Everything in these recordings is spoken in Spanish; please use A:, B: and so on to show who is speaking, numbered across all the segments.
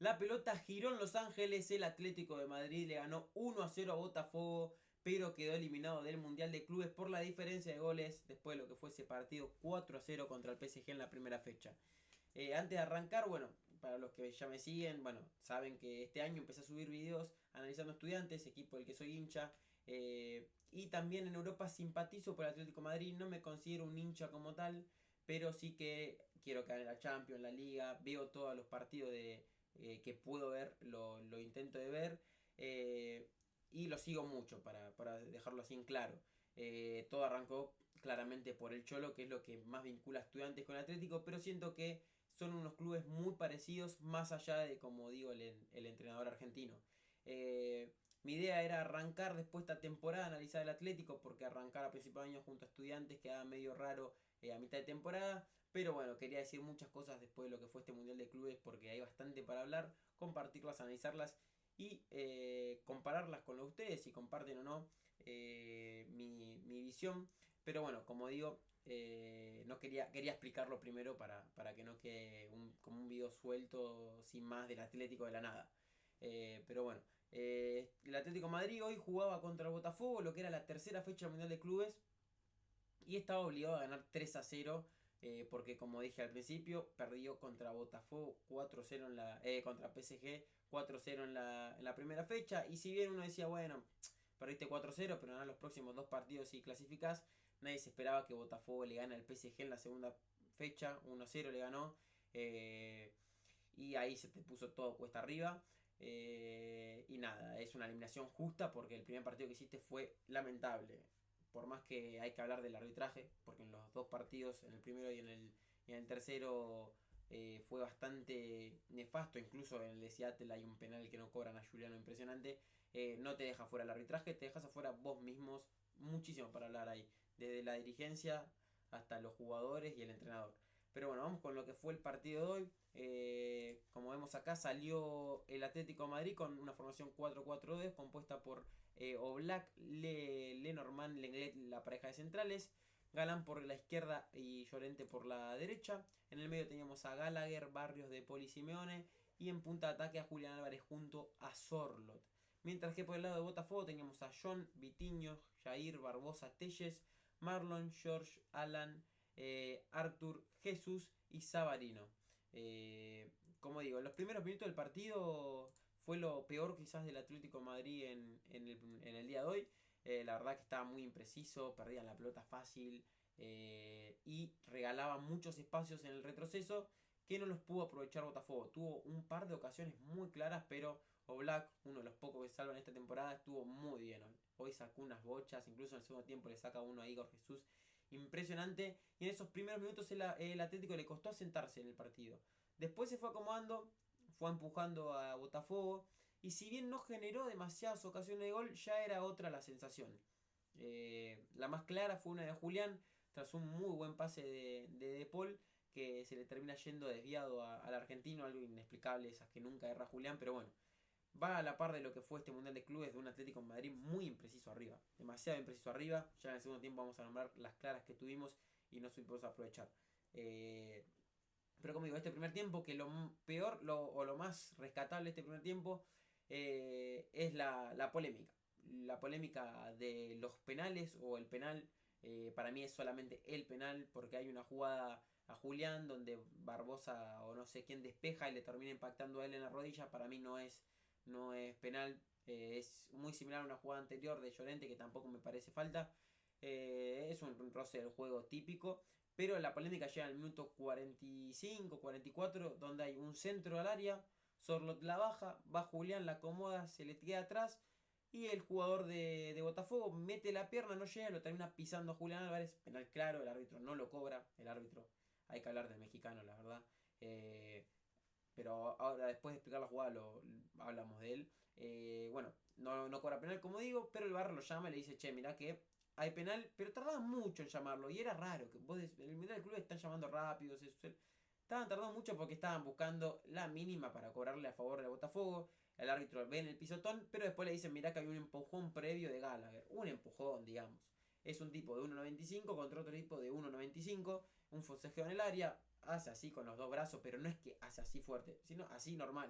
A: La pelota giró en Los Ángeles, el Atlético de Madrid le ganó 1-0 a Botafogo, pero quedó eliminado del Mundial de Clubes por la diferencia de goles después de lo que fue ese partido 4-0 contra el PSG en la primera fecha. Antes de arrancar, bueno, para los que ya me siguen, bueno, saben que este año empecé a subir videos analizando Estudiantes, equipo del que soy hincha. Y también en Europa simpatizo por el Atlético de Madrid, no me considero un hincha como tal, pero sí que quiero que gane la Champions, la Liga, veo todos los partidos que puedo ver, lo intento de ver. Y lo sigo mucho, para dejarlo así en claro. Todo arrancó claramente por el Cholo, que es lo que más vincula a Estudiantes con el Atlético, pero siento que son unos clubes muy parecidos, más allá de, como digo, el entrenador argentino. Mi idea era arrancar después de esta temporada, analizar el Atlético, porque arrancar a principios de año junto a Estudiantes quedaba medio raro a mitad de temporada. Pero bueno, quería decir muchas cosas después de lo que fue este Mundial de Clubes, porque hay bastante para hablar, compartirlas, analizarlas y compararlas con lo de ustedes, si comparten o no mi visión. Pero bueno, como digo, no quería explicarlo primero para que no quede como un video suelto sin más del Atlético de la nada. Pero bueno, el Atlético de Madrid hoy jugaba contra el Botafogo, lo que era la tercera fecha del Mundial de Clubes, y estaba obligado a ganar 3-0. Porque como dije al principio, perdió contra Botafogo 4-0 contra PSG 4-0 en la primera fecha. Y si bien uno decía, bueno, perdiste 4-0, pero ganar los próximos dos partidos y clasificás, nadie se esperaba que Botafogo le gane al PSG en la segunda fecha. 1-0 le ganó. Y ahí se te puso todo cuesta arriba. Y nada, es una eliminación justa porque el primer partido que hiciste fue lamentable. Por más que hay que hablar del arbitraje, porque en los dos partidos, en el primero y en el tercero, fue bastante nefasto. Incluso en el de Seattle hay un penal que no cobran a Juliano impresionante. No te deja fuera el arbitraje, te dejas afuera vos mismos. Muchísimo para hablar ahí, desde la dirigencia hasta los jugadores y el entrenador. Pero bueno, vamos con lo que fue el partido de hoy. Como vemos acá, salió el Atlético de Madrid con una formación 4-4-2 compuesta por Oblak, Lenormand, Lenglet, la pareja de centrales, Galán por la izquierda y Llorente por la derecha. En el medio teníamos a Gallagher, Barrios, De Paul y Simeone. Y en punta de ataque a Julián Álvarez junto a Sorlot. Mientras que por el lado de Botafogo teníamos a John, Vitiño, Jair, Barbosa, Telles, Marlon, George, Alan, Arthur, Jesús y Sabarino. Como digo, en los primeros minutos del partido fue lo peor quizás del Atlético de Madrid en el día de hoy. La verdad que estaba muy impreciso, perdían la pelota fácil y regalaban muchos espacios en el retroceso que no los pudo aprovechar Botafogo. Tuvo un par de ocasiones muy claras, pero Oblak, uno de los pocos que salvan esta temporada, estuvo muy bien hoy. Hoy sacó unas bochas, incluso en el segundo tiempo le saca uno a Igor Jesús. Impresionante. Y en esos primeros minutos el Atlético le costó asentarse en el partido. Después se fue acomodando, fue empujando a Botafogo. Y si bien no generó demasiadas ocasiones de gol, ya era otra la sensación. La más clara fue una de Julián, tras un muy buen pase de Paul, que se le termina yendo desviado al argentino, algo inexplicable, esas que nunca erra Julián, pero bueno, va a la par de lo que fue este Mundial de Clubes de un Atlético en Madrid muy impreciso arriba, demasiado impreciso arriba. Ya en el segundo tiempo vamos a nombrar las claras que tuvimos y no supimos aprovechar. Pero como digo, este primer tiempo, que lo peor o lo más rescatable de este primer tiempo es la polémica. La polémica de los penales o el penal. Para mí es solamente el penal porque hay una jugada a Julián donde Barbosa o no sé quién despeja y le termina impactando a él en la rodilla. Para mí no es penal. Es muy similar a una jugada anterior de Llorente que tampoco me parece falta. Es un roce del juego típico. Pero la polémica llega al minuto 45, 44, donde hay un centro al área. Sorlot la baja, va Julián, la acomoda, se le queda atrás. Y el jugador de Botafogo mete la pierna, no llega, lo termina pisando a Julián Álvarez. Penal claro, el árbitro no lo cobra. El árbitro, hay que hablar del mexicano, la verdad. Pero ahora, después de explicar la jugada, hablamos de él. Bueno, no cobra penal, como digo, pero el VAR lo llama y le dice: che, mirá que hay penal, pero tardaban mucho en llamarlo. Y era raro, que vos en el Mundial del Club están llamando rápido. Estaban tardando mucho porque estaban buscando la mínima para cobrarle a favor de Botafogo. El árbitro ve en el pisotón, pero después le dicen: mirá que había un empujón previo de Gallagher. Un empujón, digamos. Es un tipo de 1.95 contra otro tipo de 1.95. Un forcejeo en el área. Hace así con los dos brazos, pero no es que hace así fuerte, sino así normal.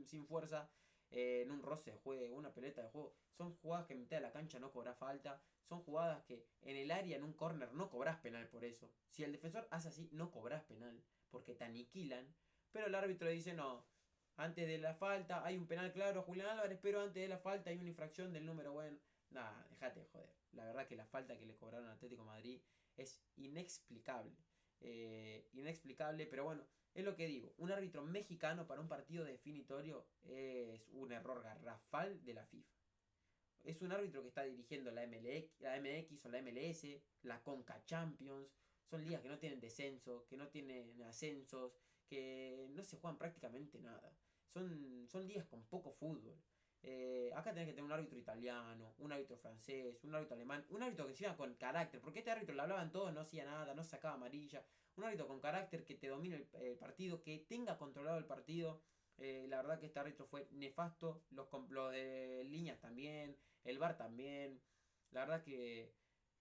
A: sin fuerza, en un roce de juego, una pelota de juego. Son jugadas que en mitad de la cancha no cobras falta. Son jugadas que en el área, en un córner, no cobras penal por eso. Si el defensor hace así, no cobras penal, porque te aniquilan. Pero el árbitro dice, no, antes de la falta hay un penal claro, Julián Álvarez, pero antes de la falta hay una infracción del número bueno. Nah, dejate de joder. La verdad que la falta que le cobraron al Atlético de Madrid es inexplicable. Inexplicable, pero bueno, es lo que digo. Un árbitro mexicano para un partido definitorio es un error garrafal de la FIFA. Es un árbitro que está dirigiendo la MX o la MLS, la Conca Champions. Son ligas que no tienen descenso, que no tienen ascensos, que no se juegan prácticamente nada. Son ligas con poco fútbol. Acá tenés que tener un árbitro italiano, un árbitro francés, un árbitro alemán, un árbitro que sea con carácter, porque este árbitro le hablaban todos, no hacía nada, no sacaba amarilla. Un árbitro con carácter que te domine el partido, que tenga controlado el partido. La verdad que este árbitro fue nefasto, los de líneas también, el VAR también. La verdad que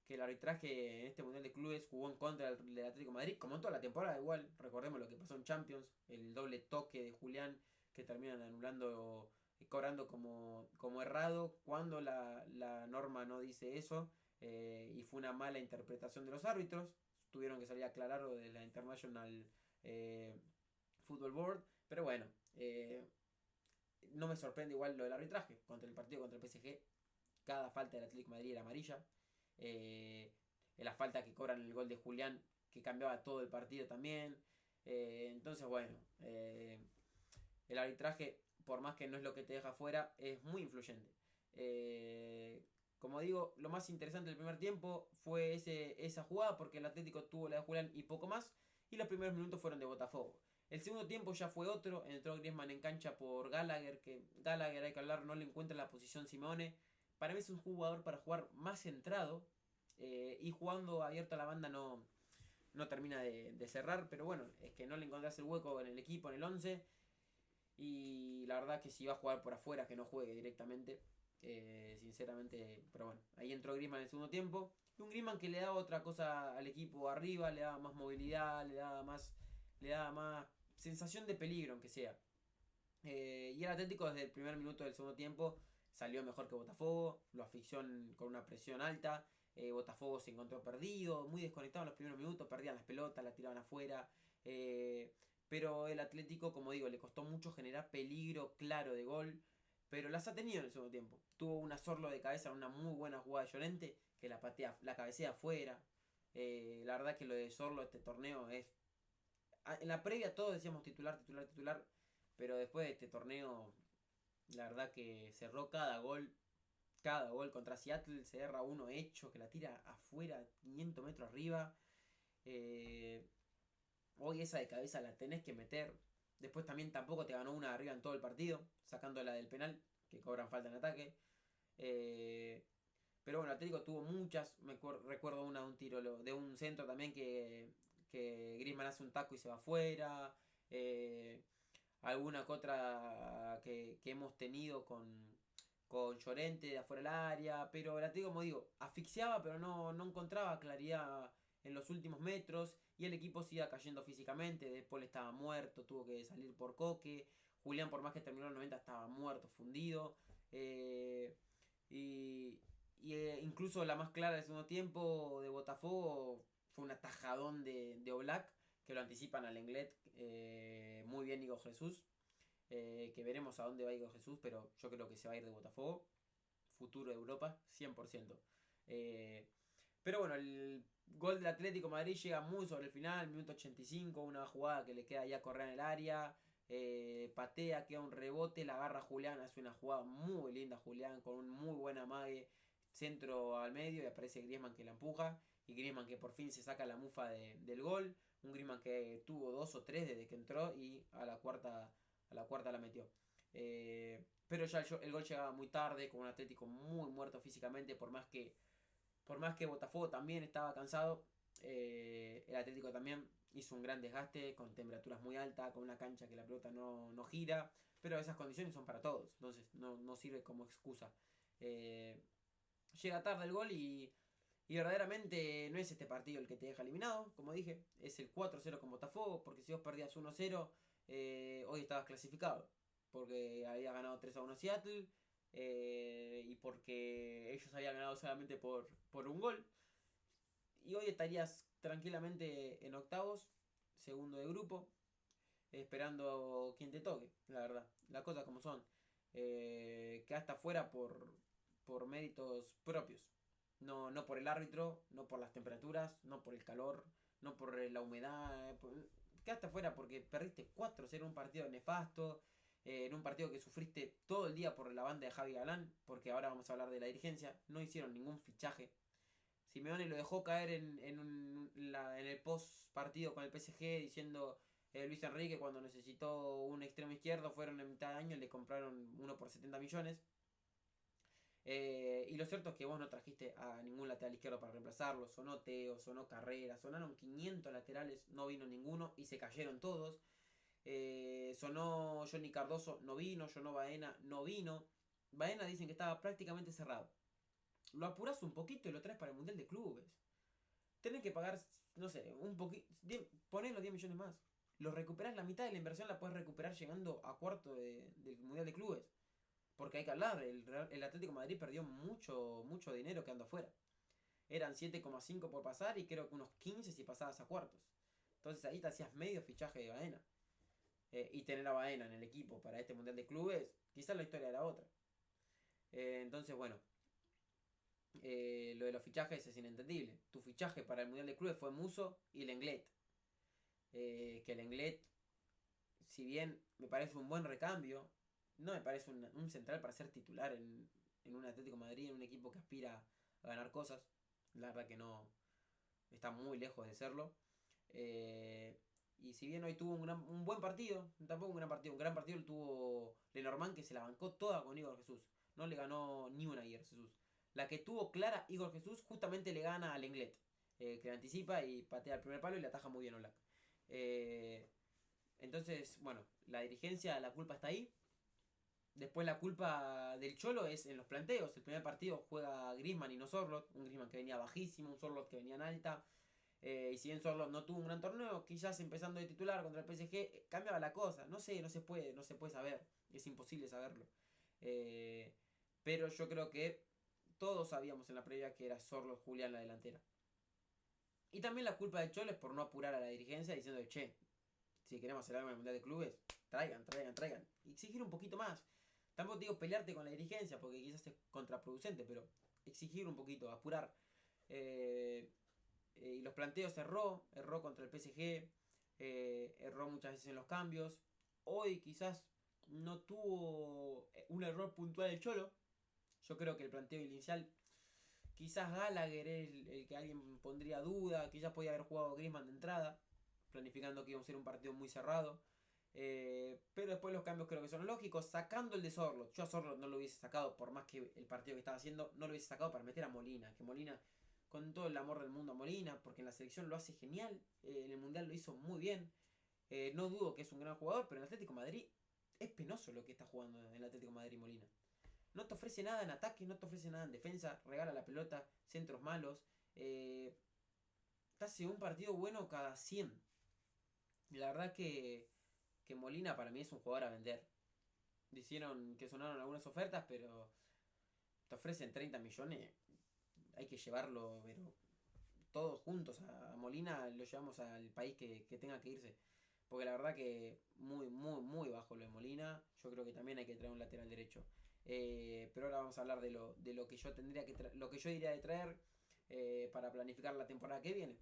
A: el arbitraje en este Mundial de Clubes jugó en contra del Atlético de Madrid, como en toda la temporada igual. Recordemos lo que pasó en Champions, el doble toque de Julián que terminan anulando, cobrando como errado, cuando la norma no dice eso, y fue una mala interpretación de los árbitros. Tuvieron que salir a aclararlo de la International Football Board, pero bueno, no me sorprende igual lo del arbitraje. Contra el partido contra el PSG, cada falta del Atlético de Madrid era amarilla. La falta que cobran el gol de Julián, que cambiaba todo el partido también. Entonces, bueno, el arbitraje, por más que no es lo que te deja fuera, es muy influyente. Como digo, lo más interesante del primer tiempo fue esa jugada, porque el Atlético tuvo la de Julián y poco más, y los primeros minutos fueron de Botafogo. El segundo tiempo ya fue otro, entró Griezmann en cancha por Gallagher, que Gallagher, hay que hablar, no le encuentra la posición Simeone. Para mí es un jugador para jugar más centrado, y jugando abierto a la banda no termina de cerrar, pero bueno, es que no le encontrás el hueco en el equipo, en el 11, y la verdad que si va a jugar por afuera, que no juegue directamente, sinceramente, pero bueno, ahí entró Griezmann en el segundo tiempo, y un Griezmann que le daba otra cosa al equipo arriba, le daba más movilidad, le daba más sensación de peligro, aunque sea. Y el Atlético desde el primer minuto del segundo tiempo salió mejor que Botafogo, lo asfixió con una presión alta. Botafogo se encontró perdido, muy desconectado en los primeros minutos, perdían las pelotas, la tiraban afuera. Pero el Atlético, como digo, le costó mucho generar peligro claro de gol, pero las ha tenido en el segundo tiempo. Tuvo una Sorlo de cabeza, una muy buena jugada de Llorente, que la patea, la cabecea afuera. La verdad que lo de Sorlo este torneo es... En la previa todos decíamos titular, titular, titular, pero después de este torneo, la verdad que cerró cada gol contra Seattle. Se erra uno hecho, que la tira afuera, 500 metros arriba. Eh, Hoy esa de cabeza la tenés que meter. Después también tampoco te ganó una de arriba en todo el partido, sacando la del penal, que cobran falta en ataque. Eh, pero bueno, Atlético tuvo muchas. Recuerdo una de un tiro, de un centro también que Griezmann hace un taco y se va afuera. Alguna que otra que hemos tenido con Llorente de afuera del área. Pero el Atlético, como digo, asfixiaba, pero no encontraba claridad en los últimos metros. Y el equipo se iba cayendo físicamente. Después estaba muerto, tuvo que salir por Coque. Julián, por más que terminó el 90, estaba muerto, fundido. Incluso la más clara del segundo tiempo de Botafogo fue un atajadón de Oblak, que lo anticipan al Lenglet. Muy bien Igor Jesús. Que veremos a dónde va Igor Jesús, pero yo creo que se va a ir de Botafogo. Futuro de Europa, 100%. Pero bueno, el gol del Atlético de Madrid llega muy sobre el final, minuto 85, una jugada que le queda ya correr en el área. Patea, queda un rebote, la agarra Julián, hace una jugada muy linda Julián, con un muy buen amague, centro al medio, y aparece Griezmann que la empuja, y Griezmann que por fin se saca la mufa del gol. Un Griezmann que tuvo 2 o 3 desde que entró, y a la cuarta la metió. Pero ya el gol llegaba muy tarde, con un Atlético muy muerto físicamente, por más que Botafogo también estaba cansado. El Atlético también hizo un gran desgaste, con temperaturas muy altas, con una cancha que la pelota no gira, pero esas condiciones son para todos, entonces no sirve como excusa. Llega tarde el gol, y verdaderamente no es este partido el que te deja eliminado. Como dije, es el 4-0 con Botafogo, porque si vos perdías 1-0, hoy estabas clasificado. porque había ganado 3-1 Seattle, y porque ellos habían ganado solamente por un gol. Y hoy estarías tranquilamente en octavos, segundo de grupo, esperando quien te toque, la verdad. Las cosas como son. Quedaste fuera por méritos propios. No, no por el árbitro, no por las temperaturas, no por el calor, no por la humedad. Quedaste fuera porque perdiste 4-0 en un partido nefasto, en un partido que sufriste todo el día por la banda de Javi Galán, porque ahora vamos a hablar de la dirigencia. No hicieron ningún fichaje. Simeone lo dejó caer en el post partido con el PSG diciendo Luis Enrique cuando necesitó un extremo izquierdo, fueron en mitad de año y le compraron uno por 70 millones. Y lo cierto es que vos no trajiste a ningún lateral izquierdo para reemplazarlo. Sonó Teo, sonó Carrera, sonaron 500 laterales, no vino ninguno y se cayeron todos. Sonó Johnny Cardoso, no vino. Sonó Baena, no vino. Baena dicen que estaba prácticamente cerrado. Lo apurás un poquito y lo traes para el Mundial de Clubes. Tenés que pagar, no sé, un poquito. Ponés los 10 millones más. Lo recuperás, la mitad de la inversión la puedes recuperar llegando a cuarto del Mundial de Clubes. Porque hay que hablar, el Atlético de Madrid perdió mucho dinero quedando afuera. Eran 7,5 por pasar y creo que unos 15 si pasabas a cuartos. Entonces ahí te hacías medio fichaje de Baena. Y tener a Baena en el equipo para este Mundial de Clubes, quizás la historia era otra. Entonces, bueno, lo de los fichajes es inentendible. Tu fichaje para el Mundial de Clubes fue Muso y Lenglet. Que Lenglet, si bien me parece un buen recambio, no me parece un central para ser titular en un Atlético de Madrid, en un equipo que aspira a ganar cosas. La verdad que no, está muy lejos de serlo. Y si bien hoy tuvo un buen partido, tampoco un gran partido lo tuvo Lenormand, que se la bancó toda con Igor Jesús. No le ganó ni una a Igor Jesús. La que tuvo clara Igor Jesús justamente le gana a Lenglet, que le anticipa y patea el primer palo y le ataja muy bien Oblak. Entonces, bueno, la dirigencia, la culpa está ahí. Después la culpa del Cholo es en los planteos. El primer partido juega Griezmann y no Sorloth. Un Griezmann que venía bajísimo, un Sorloth que venía en alta. Y si bien Sorloth no tuvo un gran torneo, quizás empezando de titular contra el PSG, cambiaba la cosa. No sé, no se puede saber. Es imposible saberlo. Pero yo creo que todos sabíamos en la previa que era Sorloth Julián la delantera. Y también la culpa del Cholo es por no apurar a la dirigencia diciendo, che, si queremos hacer algo en el Mundial de Clubes, traigan. Y exigir un poquito más. Tampoco te digo pelearte con la dirigencia porque quizás es contraproducente, pero exigir un poquito, apurar. Y los planteos erró contra el PSG, erró muchas veces en los cambios. Hoy quizás no tuvo un error puntual el Cholo. Yo creo que el planteo inicial, quizás Gallagher es el que alguien pondría duda, quizás podía haber jugado Griezmann de entrada, planificando que iba a ser un partido muy cerrado. Pero después los cambios creo que son lógicos, sacando el de Sorloth. Yo a Sorloth no lo hubiese sacado, por más que el partido que estaba haciendo, no lo hubiese sacado para meter a Molina. Que Molina, con todo el amor del mundo a Molina, porque en la selección lo hace genial, en el Mundial lo hizo muy bien. No dudo que es un gran jugador, pero en el Atlético de Madrid es penoso lo que está jugando en el Atlético de Madrid Molina. No te ofrece nada en ataque, no te ofrece nada en defensa, regala la pelota, centros malos. Te hace un partido bueno cada 100. La verdad que Molina para mí es un jugador a vender. Dijeron que sonaron algunas ofertas, pero te ofrecen 30 millones. Hay que llevarlo, pero todos juntos a Molina lo llevamos al país que tenga que irse. Porque la verdad que muy bajo lo de Molina. Yo creo que también hay que traer un lateral derecho. Pero ahora vamos a hablar de lo que yo tendría que lo que yo diría de traer para planificar la temporada que viene.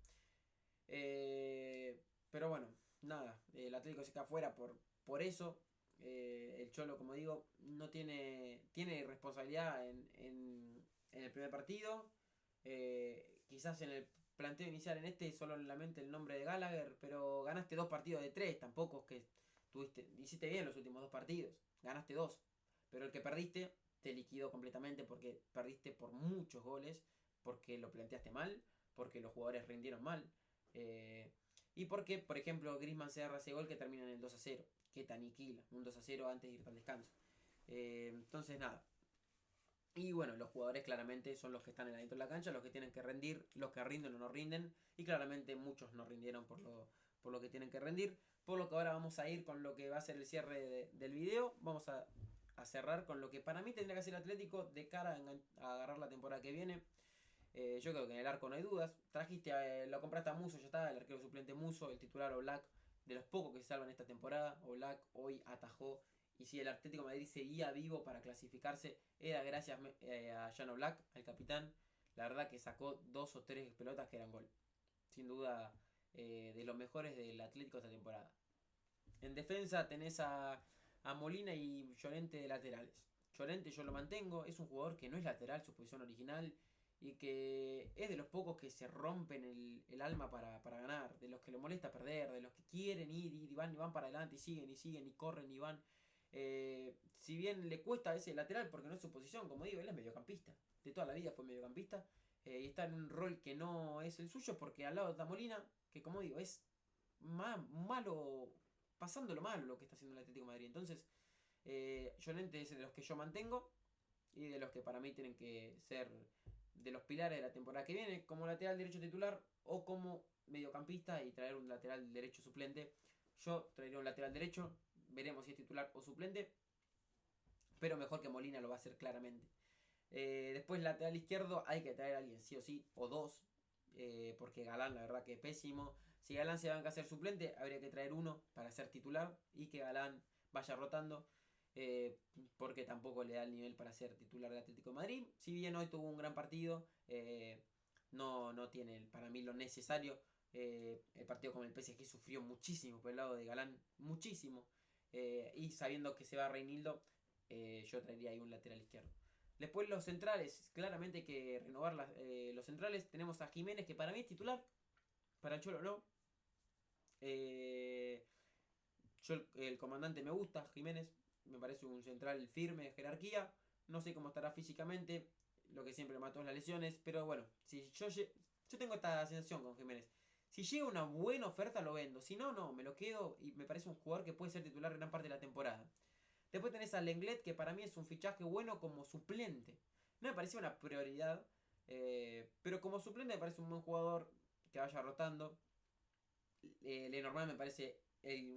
A: Pero bueno, nada, el Atlético se queda fuera por eso. El Cholo, como digo, no tiene responsabilidad en el primer partido. Quizás en el planteo inicial en este solo en la mente el nombre de Gallagher, pero ganaste 2 partidos de 3, tampoco es que hiciste bien los últimos 2 partidos, ganaste 2, pero el que perdiste te liquidó completamente porque perdiste por muchos goles, porque lo planteaste mal, porque los jugadores rindieron mal. Y porque, por ejemplo, Griezmann se agarra ese gol que termina en el 2-0, que te aniquila, un 2-0 antes de irte al descanso. Entonces, nada. Y bueno, los jugadores claramente son los que están dentro de la cancha, los que tienen que rendir, los que rinden o no rinden. Y claramente muchos no rindieron por lo que tienen que rendir. Por lo que ahora vamos a ir con lo que va a ser el cierre del video. Vamos a cerrar con lo que para mí tendría que hacer el Atlético de cara a agarrar la temporada que viene. Yo creo que en el arco no hay dudas. Lo compraste a Muso, ya está, el arquero suplente Muso, el titular Oblak, de los pocos que se salvan esta temporada. Oblak hoy atajó. Y si el Atlético de Madrid seguía vivo para clasificarse, era gracias a Jan Oblak, al capitán. La verdad que sacó 2 o 3 pelotas que eran gol. Sin duda, de los mejores del Atlético esta temporada. En defensa tenés a Molina y Llorente de laterales. Llorente yo lo mantengo, es un jugador que no es lateral, su posición original, y que es de los pocos que se rompen el alma para ganar, de los que le molesta perder, de los que quieren ir y van para adelante y siguen y corren y van. Si bien le cuesta a ese lateral porque no es su posición, como digo, él es mediocampista, de toda la vida fue mediocampista, y está en un rol que no es el suyo porque al lado está Molina, que como digo, es malo, pasándolo malo lo que está haciendo el Atlético de Madrid. Entonces, Llorente es de los que yo mantengo y de los que para mí tienen que ser de los pilares de la temporada que viene, como lateral derecho titular o como mediocampista y traer un lateral derecho suplente. Yo traería un lateral derecho, veremos si es titular o suplente, pero mejor que Molina lo va a hacer claramente. Después lateral izquierdo hay que traer a alguien sí o sí, o dos, porque Galán la verdad que es pésimo. Si Galán se va a hacer suplente, habría que traer uno para ser titular y que Galán vaya rotando, porque tampoco le da el nivel para ser titular de Atlético de Madrid. Si bien hoy tuvo un gran partido, no tiene para mí lo necesario. El partido con el PSG sufrió muchísimo por el lado de Galán, muchísimo. Y sabiendo que se va Reinildo, yo traería ahí un lateral izquierdo. Después los centrales, claramente hay que renovar los centrales. Tenemos a Jiménez, que para mí es titular, para el Cholo no. El comandante me gusta, Jiménez, me parece un central firme, de jerarquía. No sé cómo estará físicamente, lo que siempre mató es las lesiones, pero bueno, si yo tengo esta sensación con Jiménez. Si llega una buena oferta lo vendo, si no, no, me lo quedo y me parece un jugador que puede ser titular gran parte de la temporada. Después tenés a Lenglet, que para mí es un fichaje bueno como suplente. No me parecía una prioridad, pero como suplente me parece un buen jugador que vaya rotando. Lenormand me parece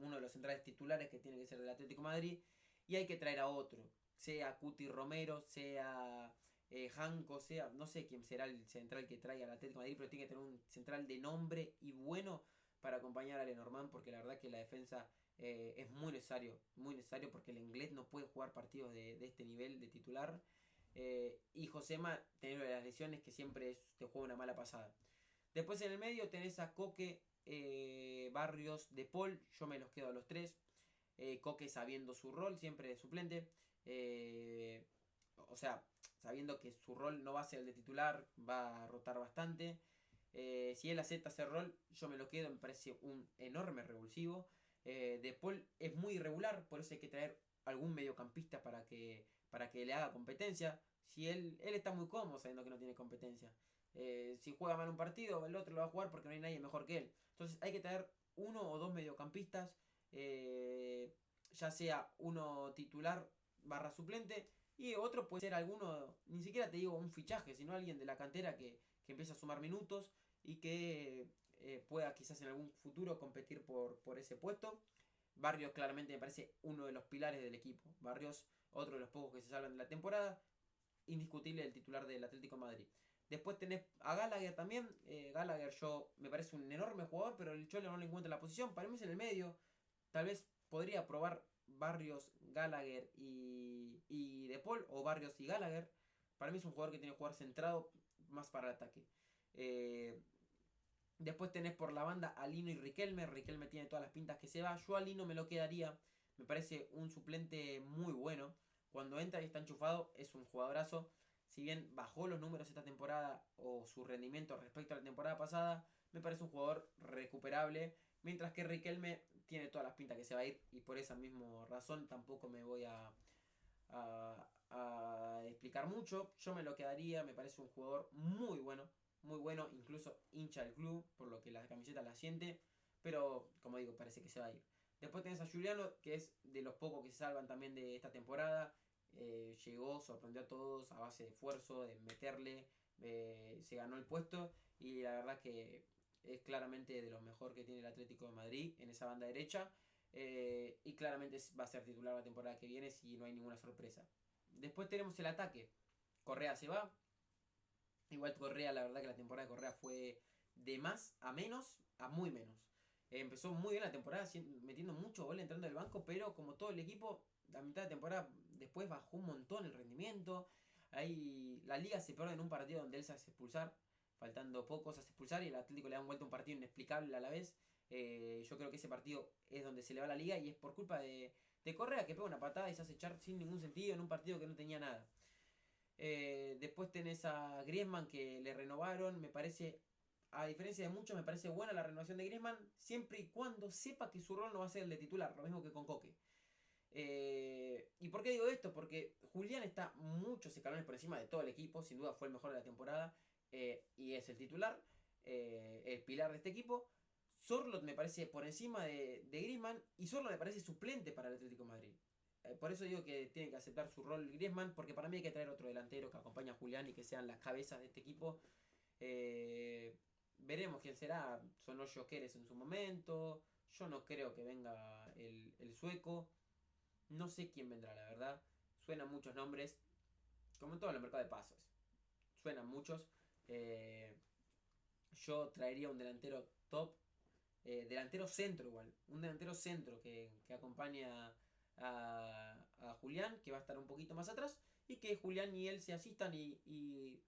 A: uno de los centrales titulares que tiene que ser del Atlético de Madrid. Y hay que traer a otro, sea Cuti Romero, sea Janko, sea, no sé quién será el central que traiga al Atlético de Madrid, pero tiene que tener un central de nombre y bueno para acompañar a Lenormand, porque la verdad que la defensa es muy necesario porque el inglés no puede jugar partidos de este nivel de titular. Y Josema, tener las lesiones que siempre te juega una mala pasada. Después en el medio tenés a Coque, Barrios, De Paul, yo me los quedo a los tres. Coque sabiendo su rol, siempre de suplente. O sea, sabiendo que su rol no va a ser el de titular, va a rotar bastante. Si él acepta ese rol, yo me lo quedo, me parece un enorme revulsivo. De Paul es muy irregular, por eso hay que traer algún mediocampista para que le haga competencia. Si él está muy cómodo sabiendo que no tiene competencia. Si juega mal un partido, el otro lo va a jugar porque no hay nadie mejor que él. Entonces hay que traer uno o dos mediocampistas, ya sea uno titular barra suplente y otro puede ser alguno, ni siquiera te digo un fichaje, sino alguien de la cantera que empiece a sumar minutos y que pueda quizás en algún futuro competir por ese puesto. Barrios claramente me parece uno de los pilares del equipo. Barrios, otro de los pocos que se salvan de la temporada, indiscutible el titular del Atlético de Madrid. Después tenés a Gallagher también. Gallagher yo me parece un enorme jugador, pero el Cholo no le encuentra la posición. Para mí es en el medio. Tal vez podría probar Barrios, Gallagher y De Paul, o Barrios y Gallagher. Para mí es un jugador que tiene que jugar centrado más para el ataque. Después tenés por la banda a Lino y Riquelme. Riquelme tiene todas las pintas que se va. Yo a Lino me lo quedaría. Me parece un suplente muy bueno. Cuando entra y está enchufado es un jugadorazo. Si bien bajó los números esta temporada o su rendimiento respecto a la temporada pasada, me parece un jugador recuperable. Mientras que Riquelme tiene todas las pintas que se va a ir y por esa misma razón tampoco me voy a explicar mucho. Yo me lo quedaría, me parece un jugador muy bueno, incluso hincha del club, por lo que la camiseta la siente, pero como digo, parece que se va a ir. Después tenés a Juliano, que es de los pocos que se salvan también de esta temporada. Llegó, sorprendió a todos a base de esfuerzo, de meterle, se ganó el puesto y la verdad que es claramente de lo mejor que tiene el Atlético de Madrid en esa banda derecha. Y claramente va a ser titular la temporada que viene si no hay ninguna sorpresa. Después tenemos el ataque. Correa se va. Igual Correa, la verdad que la temporada de Correa fue de más a menos a muy menos. Empezó muy bien la temporada, metiendo mucho gol entrando del banco, pero como todo el equipo, la mitad de temporada después bajó un montón el rendimiento. Ahí la liga se pierde en un partido donde él se hace expulsar, faltando pocos, se hace expulsar y el Atlético le dan vuelta un partido inexplicable a la vez. Yo creo que ese partido es donde se le va la liga y es por culpa de Correa, que pega una patada y se hace echar sin ningún sentido en un partido que no tenía nada. Después tenés a Griezmann que le renovaron. Me parece, a diferencia de muchos, me parece buena la renovación de Griezmann, siempre y cuando sepa que su rol no va a ser el de titular, lo mismo que con Coque. ¿Y por qué digo esto? Porque Julián está muchos escalones por encima de todo el equipo, sin duda fue el mejor de la temporada y es el titular, el pilar de este equipo. Sorloth me parece por encima de Griezmann y Sorloth me parece suplente para el Atlético de Madrid. Por eso digo que tiene que aceptar su rol Griezmann, porque para mí hay que traer otro delantero que acompañe a Julián y que sean las cabezas de este equipo. Veremos quién será. Son los Jokeres en su momento. Yo no creo que venga el sueco. No sé quién vendrá, la verdad. Suenan muchos nombres, como en todo el mercado de pasos. Suenan muchos. Yo traería un delantero top. Delantero centro igual. Un delantero centro que acompaña a Julián, que va a estar un poquito más atrás. Y que Julián y él se asistan y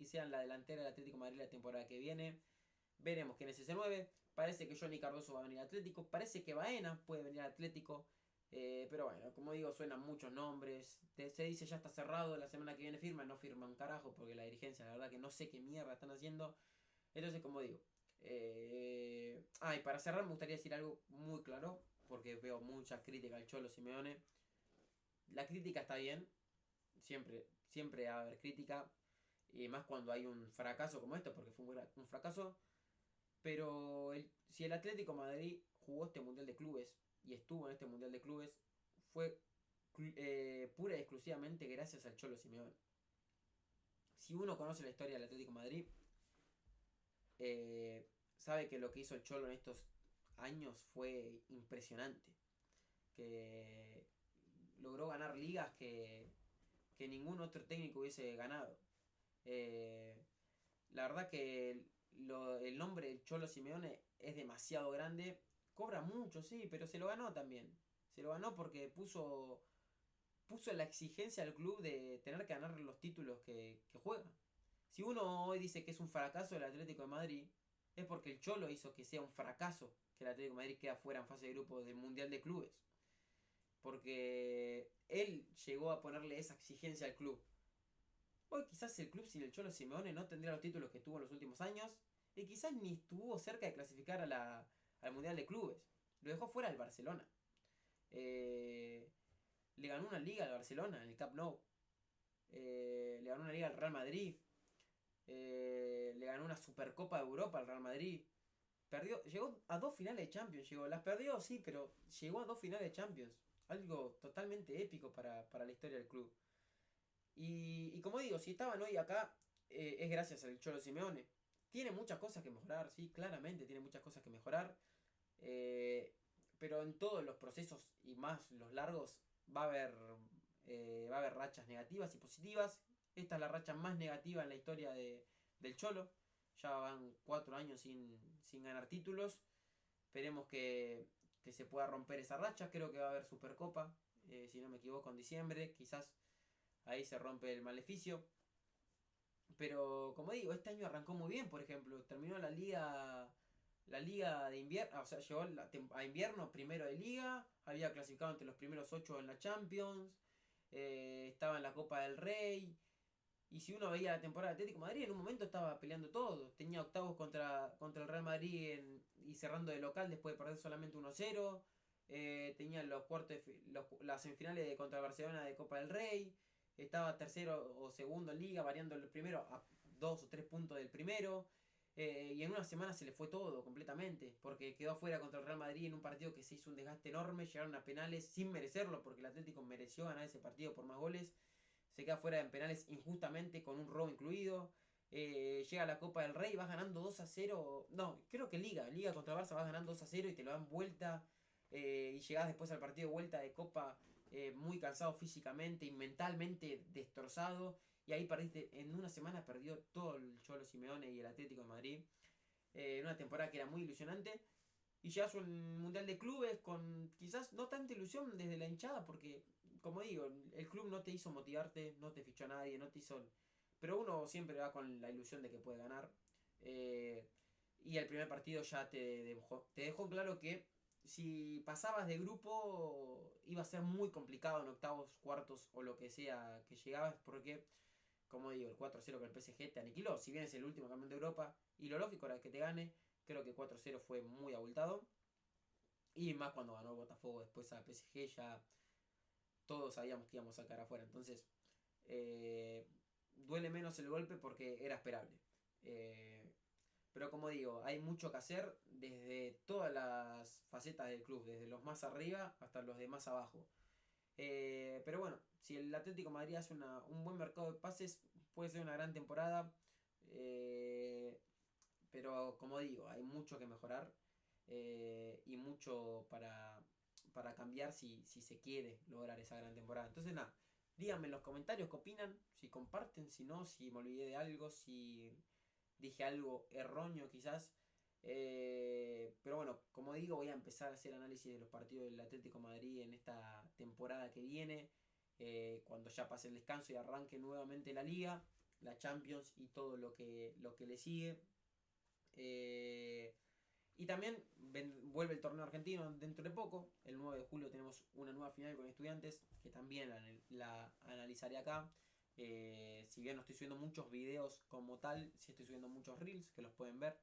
A: sean la delantera del Atlético de Madrid la temporada que viene. Veremos quién es ese 9. Parece que Johnny Cardoso va a venir al Atlético. Parece que Baena puede venir al Atlético. Pero bueno, como digo, suenan muchos nombres. Se dice ya está cerrado, la semana que viene firma. No firma un carajo porque la dirigencia, la verdad que no sé qué mierda están haciendo. Entonces, como digo. Y para cerrar me gustaría decir algo muy claro. Porque veo mucha crítica al Cholo Simeone. La crítica está bien. Siempre va a haber crítica. Y más cuando hay un fracaso como esto, porque fue un fracaso. Pero si el Atlético de Madrid jugó este Mundial de Clubes y estuvo en este Mundial de Clubes, fue pura y exclusivamente gracias al Cholo Simeone. Si uno conoce la historia del Atlético de Madrid, sabe que lo que hizo el Cholo en estos años fue impresionante. Que logró ganar ligas que ningún otro técnico hubiese ganado. La verdad que el nombre del Cholo Simeone es demasiado grande. Cobra mucho, sí, pero se lo ganó también. Se lo ganó porque puso la exigencia al club de tener que ganar los títulos que juega. Si uno hoy dice que es un fracaso el Atlético de Madrid, es porque el Cholo hizo que sea un fracaso que el Atlético de Madrid queda fuera en fase de grupo del Mundial de Clubes. Porque él llegó a ponerle esa exigencia al club. Hoy quizás el club sin el Cholo Simeone no tendría los títulos que tuvo en los últimos años y quizás ni estuvo cerca de clasificar al Mundial de Clubes. Lo dejó fuera del Barcelona. Le ganó una liga al Barcelona en el Camp Nou. Le ganó una liga al Real Madrid. Le ganó una Supercopa de Europa al Real Madrid. Llegó a 2 finales de Champions. Las perdió, sí, pero llegó a 2 finales de Champions. Algo totalmente épico para la historia del club. Y como digo, si estaban hoy acá, es gracias al Cholo Simeone. Tiene muchas cosas que mejorar, sí, claramente tiene muchas cosas que mejorar. Pero en todos los procesos y más los largos va a haber rachas negativas y positivas. Esta es la racha más negativa en la historia del Cholo. Ya van 4 años sin ganar títulos. Esperemos que se pueda romper esa racha. Creo que va a haber Supercopa, si no me equivoco, en diciembre. Quizás ahí se rompe el maleficio. Pero como digo, este año arrancó muy bien, por ejemplo. Terminó la liga de invierno, o sea, llegó a invierno primero de liga. Había clasificado entre los primeros 8 en la Champions. Estaba en la Copa del Rey. Y si uno veía la temporada de Atlético de Madrid, en un momento estaba peleando todo. Tenía octavos contra el Real Madrid y cerrando de local después de perder solamente 1-0. Tenía los cuartos las semifinales contra el Barcelona de Copa del Rey. Estaba tercero o segundo en liga, variando el primero a 2 o 3 puntos del primero. Y en una semana se le fue todo completamente, porque quedó afuera contra el Real Madrid en un partido que se hizo un desgaste enorme. Llegaron a penales sin merecerlo, porque el Atlético mereció ganar ese partido por más goles. Se queda fuera en penales injustamente, con un robo incluido. llega a la Copa del Rey, vas ganando 2-0. No, creo que Liga contra Barça vas ganando 2-0 y te lo dan vuelta. Y llegás después al partido de vuelta de Copa muy cansado físicamente y mentalmente destrozado. Y ahí perdiste, en una semana perdió todo el Cholo Simeone y el Atlético de Madrid. En una temporada que era muy ilusionante. Y llegas a un Mundial de Clubes con quizás no tanta ilusión desde la hinchada, porque, como digo, el club no te hizo motivarte, no te fichó a nadie, no te hizo... Pero uno siempre va con la ilusión de que puede ganar. Eh, y el primer partido ya te dejó claro que si pasabas de grupo iba a ser muy complicado en octavos, cuartos o lo que sea que llegabas, porque, como digo, el 4-0 con el PSG te aniquiló. Si bien es el último campeón de Europa y lo lógico era que te gane, creo que 4-0 fue muy abultado. Y más cuando ganó el Botafogo después a PSG, ya todos sabíamos que íbamos a sacar afuera. Entonces, eh, duele menos el golpe porque era esperable. Eh, pero como digo, hay mucho que hacer desde todas las facetas del club, desde los más arriba hasta los de más abajo. Pero bueno, si el Atlético de Madrid hace un buen mercado de pases, puede ser una gran temporada. Eh, pero como digo, hay mucho que mejorar y mucho para cambiar si se quiere lograr esa gran temporada. Entonces nada, díganme en los comentarios qué opinan, si comparten, si no, si me olvidé de algo, si dije algo erróneo quizás. Pero bueno, como digo, voy a empezar a hacer análisis de los partidos del Atlético de Madrid en esta temporada que viene, cuando ya pase el descanso y arranque nuevamente la liga, la Champions y todo lo que le sigue. Eh, y también vuelve el torneo argentino dentro de poco. El 9 de julio tenemos una nueva final con Estudiantes, que también la analizaré acá. Si bien no estoy subiendo muchos videos como tal, sí estoy subiendo muchos reels que los pueden ver.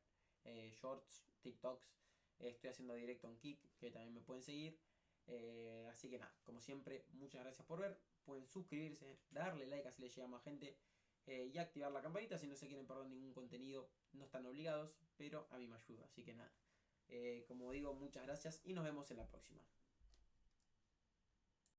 A: Shorts, TikToks. Estoy haciendo directo en Kick, que también me pueden seguir. Así que nada, como siempre, muchas gracias por ver. Pueden suscribirse, darle like así les llega más gente. Y activar la campanita si no se quieren perder ningún contenido. No están obligados, pero a mí me ayuda. Así que nada. Como digo, muchas gracias y nos vemos en la próxima.